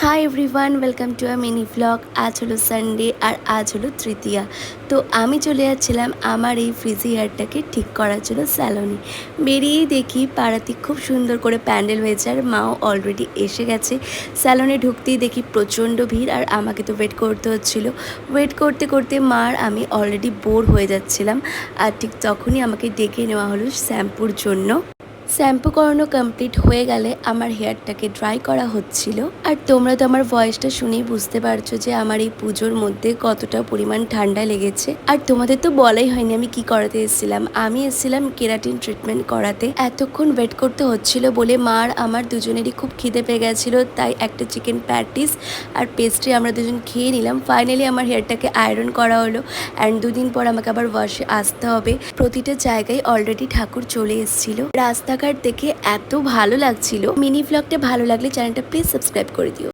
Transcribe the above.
Hi everyone, welcome to a mini vlog. আজ হলো Sunday আর আজ হলো তৃতীয়া। তো আমি চলে যাচ্ছিলাম আমার এই ফ্রিজি হেয়ারটাকে ঠিক করার জন্য স্যালনে। বেরিয়েই দেখি পাড়াতে খুব সুন্দর করে প্যান্ডেল হয়েছে আর মাও অলরেডি এসে গেছে। স্যালনে ঢুকতেই দেখি প্রচণ্ড ভিড় আর আমাকে তো ওয়েট করতে হচ্ছিল। ওয়েট করতে করতে মার আমি অলরেডি বোর হয়ে যাচ্ছিলাম। আর ঠিক তখনই আমাকে ডেকে নেওয়া হলো শ্যাম্পুর জন্য। শ্যাম্পু করানো কমপ্লিট হয়ে গেলে আমার হেয়ারটাকে ড্রাই করা হচ্ছিল। আর তোমরা তো আমার ভয়েসটা শুনেই বুঝতে পারছো যে আমার এই পুজোর মধ্যে কতটা পরিমাণ ঠান্ডা লেগেছে। আর তোমাদের তো বলাই হয়নি আমি কি করাতে এসেছিলাম। আমি এসেছিলাম কেরাটিন ট্রিটমেন্ট করাতে। এতক্ষণ ওয়েট করতে হচ্ছিল বলে মার আমার দুজনেরই খুব খিদে পেয়ে গেছিলো, তাই একটা চিকেন প্যাটিস আর পেস্ট্রি আমরা দুজন খেয়ে নিলাম। ফাইনালি আমার হেয়ারটাকে আয়রন করা হলো অ্যান্ড দুদিন পর আমাকে আবার ওয়াশে আসতে হবে। প্রতিটা জায়গায় অলরেডি ঠাকুর চলে এসেছিল। রাস্তাঘাট দেখে এত ভালো লাগছিল। মিনি ভ্লগটা ভালো লাগলে চ্যানেলটা প্লিজ সাবস্ক্রাইব করে দিও।